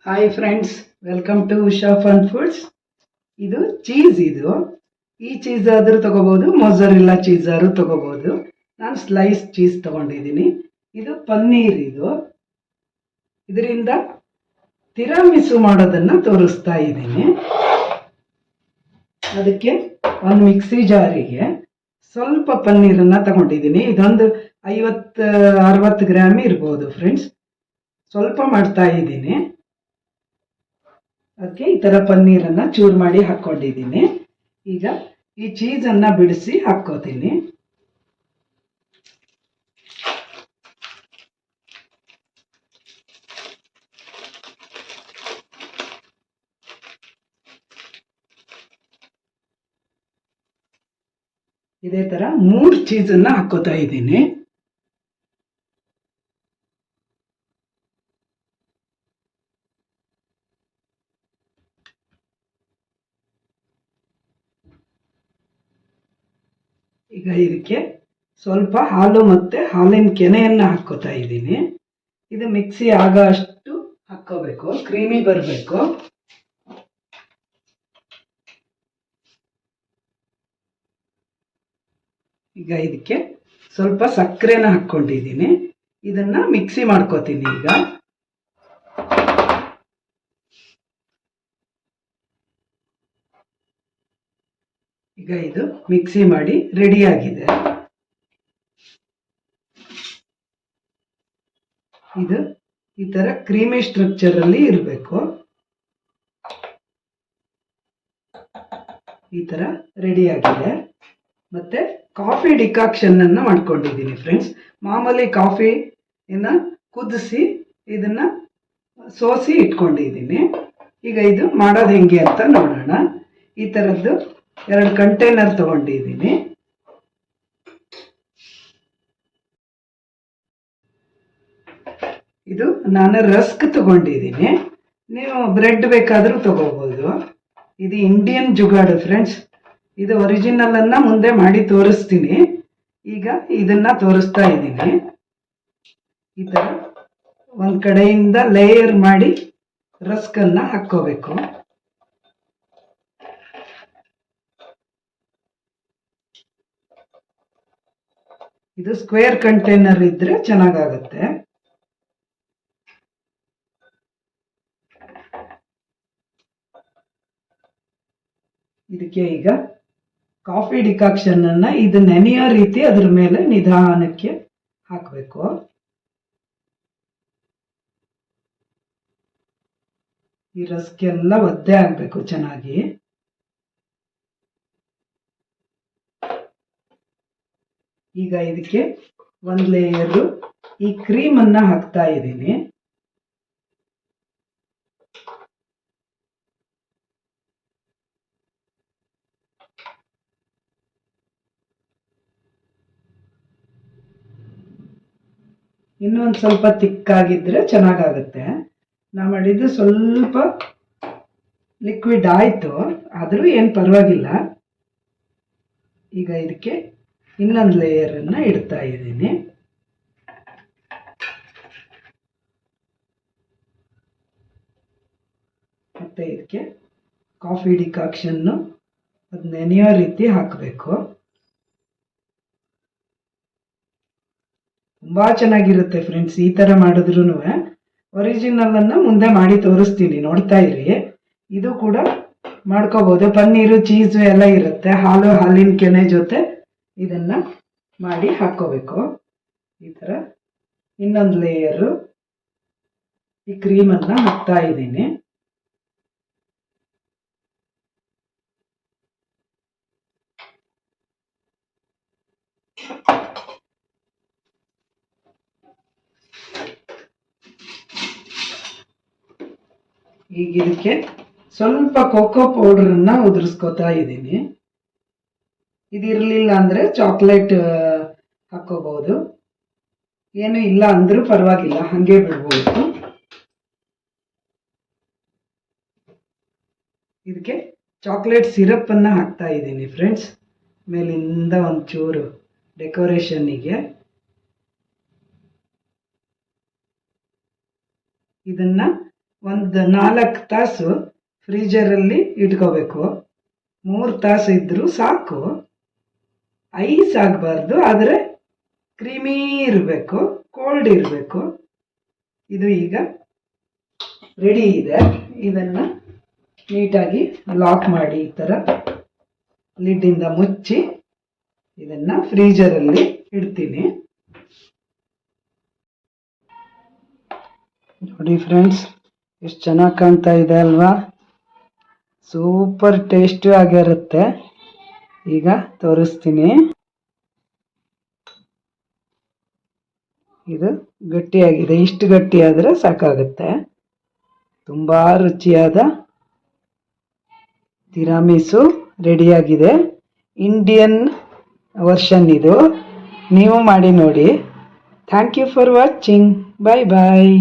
Hi friends, welcome to Usha Fun Foods. ಇದು cheese. ಈ cheese ಆದರೂ ತಗೋಬಹುದು, ಮೊಜರೆಲ್ಲಾ ಚೀಸ್ ಆದ್ರೂ ತಗೋಬಹುದು. ನಾನು ಸ್ಲೈಸ್ ಚೀಸ್ ತಗೊಂಡಿದ್ದೀನಿ. ಇದು ಪನ್ನೀರ್. ಇದರಿಂದ ತಿರಾಮಿಸು ಮಾಡೋದನ್ನ ತೋರಿಸ್ತಾ ಇದ್ದೀನಿ. ಅದಕ್ಕೆ ಒಂದು ಮಿಕ್ಸಿ ಜಾರಿಗೆ ಸ್ವಲ್ಪ ಪನ್ನೀರನ್ನ ತಗೊಂಡಿದ್ದೀನಿ. ಇದೊಂದು 50-60 ಗ್ರಾಮ್ ಇರ್ಬೋದು ಫ್ರೆಂಡ್ಸ್. ಸ್ವಲ್ಪ ಮಾಡ್ತಾ ಇದ್ದೀನಿ. ಅದಕ್ಕೆ ಈ ಥರ ಪನ್ನೀರನ್ನು ಚೂರು ಮಾಡಿ ಹಾಕ್ಕೊಂಡಿದ್ದೀನಿ. ಈಗ ಈ ಚೀಸನ್ನು ಬಿಡಿಸಿ ಹಾಕ್ಕೋತೀನಿ. ಇದೇ ಥರ 3 ಚೀಸನ್ನು ಹಾಕ್ಕೋತಾ ಇದ್ದೀನಿ. ಈಗ ಇದಕ್ಕೆ ಸ್ವಲ್ಪ ಹಾಲು ಮತ್ತು ಹಾಲಿನ ಕೆನೆಯನ್ನು ಹಾಕ್ಕೋತಾ ಇದ್ದೀನಿ. ಇದು ಮಿಕ್ಸಿ ಆಗೋ ಅಷ್ಟು ಹಾಕ್ಕೋಬೇಕು, ಕ್ರೀಮಿ ಬರಬೇಕು. ಈಗ ಇದಕ್ಕೆ ಸ್ವಲ್ಪ ಸಕ್ಕರೆನ ಹಾಕ್ಕೊಂಡಿದ್ದೀನಿ. ಇದನ್ನ ಮಿಕ್ಸಿ ಮಾಡ್ಕೋತೀನಿ. ಈಗ ಇದು ಮಿಕ್ಸಿ ಮಾಡಿ ರೆಡಿ ಆಗಿದೆ. ಇದು ಈ ತರ ಕ್ರೀಮಿ ಸ್ಟ್ರಕ್ಚರ್ ಅಲ್ಲಿ ಇರಬೇಕು. ಈ ತರ ರೆಡಿ ಆಗಿದೆ. ಮತ್ತೆ ಕಾಫಿ ಡಿಕಾಕ್ಷನ್ ಅನ್ನ ಮಾಡ್ಕೊಂಡಿದ್ದೀನಿ ಫ್ರೆಂಡ್ಸ್. ಮಾಮೂಲಿ ಕಾಫಿನ ಕುದಿಸಿ ಇದನ್ನ ಸೋಸಿ ಇಟ್ಕೊಂಡಿದ್ದೀನಿ. ಈಗ ಇದು ಮಾಡೋದು ಹೆಂಗೆ ಅಂತ ನೋಡೋಣ. ಈ ತರದ್ದು 2 ಕಂಟೈನರ್ ತಗೊಂಡಿದ್ದೀನಿ. ಇದು ನಾನು ರಸ್ಕ್ ತಗೊಂಡಿದ್ದೀನಿ. ನೀವು ಬ್ರೆಡ್ ಬೇಕಾದರೂ ತಗೋಬಹುದು. ಇದು ಇಂಡಿಯನ್ ಜುಗಾಡು ಫ್ರೆಂಡ್ಸ್. ಇದು ಒರಿಜಿನಲ್ ಅನ್ನ ಮುಂದೆ ಮಾಡಿ ತೋರಿಸ್ತೀನಿ. ಈಗ ಇದನ್ನ ತೋರಿಸ್ತಾ ಇದ್ದೀನಿ. ಈ ತರ ಒಂದ್ ಕಡೆಯಿಂದ ಲೇಯರ್ ಮಾಡಿ ರಸ್ಕ್ ಅನ್ನ ಹಾಕೋಬೇಕು. ಇದು ಸ್ಕ್ವೇರ್ ಕಂಟೈನರ್ ಇದ್ರೆ ಚೆನ್ನಾಗಾಗುತ್ತೆ. ಇದಕ್ಕೆ ಈಗ ಕಾಫಿ ಡಿಕಾಕ್ಷನ್ ಅನ್ನ ಇದು ನೆನೆಯೋ ರೀತಿ ಅದ್ರ ಮೇಲೆ ನಿಧಾನಕ್ಕೆ ಹಾಕಬೇಕು. ಈ ರಸ್ಕ್ ಎಲ್ಲ ಒದ್ದೆ ಆಗ್ಬೇಕು ಚೆನ್ನಾಗಿ. ಈಗ ಇದಕ್ಕೆ ಒಂದು ಲೇಯರು ಈ ಕ್ರೀಮ್ ಅನ್ನ ಹಾಕ್ತಾ ಇದ್ದೀನಿ. ಇನ್ನೊಂದು ಸ್ವಲ್ಪ ತಿಕ್ಕಾಗಿದ್ರೆ ಚೆನ್ನಾಗಾಗುತ್ತೆ. ನಾ ಮಾಡಿದ್ದು ಸ್ವಲ್ಪ ಲಿಕ್ವಿಡ್ ಆಯಿತು, ಆದರೂ ಏನು ಪರವಾಗಿಲ್ಲ. ಈಗ ಇದಕ್ಕೆ ಇನ್ನೊಂದು ಲೇಯರನ್ನು ಇಡ್ತಾ ಇದ್ದೀನಿ. ಮತ್ತೆ ಇದಕ್ಕೆ ಕಾಫಿ ಡಿಕಾಕ್ಷನ್ನು ಅದು ನೆನೆಯೋ ರೀತಿ ಹಾಕಬೇಕು. ತುಂಬ ಚೆನ್ನಾಗಿರುತ್ತೆ ಫ್ರೆಂಡ್ಸ್. ಈ ಥರ ಮಾಡಿದ್ರೂ ಒರಿಜಿನಲ್ ಅನ್ನ ಮುಂದೆ ಮಾಡಿ ತೋರಿಸ್ತೀನಿ, ನೋಡ್ತಾ ಇರಿ. ಇದು ಕೂಡ ಮಾಡ್ಕೋಬಹುದು. ಪನ್ನೀರು ಚೀಸು ಎಲ್ಲ ಇರುತ್ತೆ. ಹಾಲಿನ ಕೆನೆ ಜೊತೆ ಇದನ್ನ ಮಾಡಿ ಹಾಕೋಬೇಕು. ಈ ಥರ ಇನ್ನೊಂದು ಲೇಯರು ಈ ಕ್ರೀಮನ್ನು ಹಾಕ್ತಾ ಇದ್ದೀನಿ. ಈಗ ಇದಕ್ಕೆ ಸ್ವಲ್ಪ ಕೋಕೋ ಪೌಡರನ್ನ ಉದುರಿಸ್ಕೋತಾ ಇದ್ದೀನಿ. ಇದಿರಲಿಲ್ಲ ಅಂದರೆ ಚಾಕ್ಲೇಟ್ ಹಾಕೋಬಹುದು. ಏನು ಇಲ್ಲ ಅಂದರೂ ಪರವಾಗಿಲ್ಲ, ಹಾಗೆ ಬಿಡ್ಬೋದು. ಇದಕ್ಕೆ ಚಾಕ್ಲೇಟ್ ಸಿರಪ್ಪನ್ನು ಹಾಕ್ತಾ ಇದ್ದೀನಿ ಫ್ರೆಂಡ್ಸ್, ಮೇಲಿಂದ ಒಂಚೂರು ಡೆಕೋರೇಷನ್ನಿಗೆ. ಇದನ್ನು ಒಂದು 4 ತಾಸು ಫ್ರೀಜರಲ್ಲಿ ಇಟ್ಕೋಬೇಕು. 3 ತಾಸು ಇದ್ದರೂ ಸಾಕು. ಐಸ್ ಆಗಬಾರ್ದು, ಆದರೆ ಕ್ರೀಮಿ ಇರಬೇಕು, ಕೋಲ್ಡ್ ಇರಬೇಕು. ಇದು ಈಗ ರೆಡಿ ಇದೆ. ಇದನ್ನು ನೀಟಾಗಿ ಲಾಕ್ ಮಾಡಿ ಈ ಥರ ಲಿಡ್ಡಿಂದ ಮುಚ್ಚಿ ಇದನ್ನು ಫ್ರೀಜರಲ್ಲಿ ಇಡ್ತೀನಿ. ನೋಡಿ ಫ್ರೆಂಡ್ಸ್, ಎಷ್ಟು ಚೆನ್ನಾಗಿ ಕಾಣ್ತಾ ಇದೆ ಅಲ್ವಾ? ಸೂಪರ್ ಟೇಸ್ಟಿ ಆಗಿರುತ್ತೆ. ಈಗ ತೋರಿಸ್ತೀನಿ. ಇದು ಗಟ್ಟಿಯಾಗಿದೆ. ಇಷ್ಟು ಗಟ್ಟಿಯಾದರೆ ಸಾಕಾಗುತ್ತೆ. ತುಂಬ ರುಚಿಯಾದ ತಿರಾಮಿಸು ರೆಡಿಯಾಗಿದೆ. ಇಂಡಿಯನ್ ವರ್ಷನ್ ಇದು. ನೀವು ಮಾಡಿ ನೋಡಿ. Thank you for watching. Bye bye.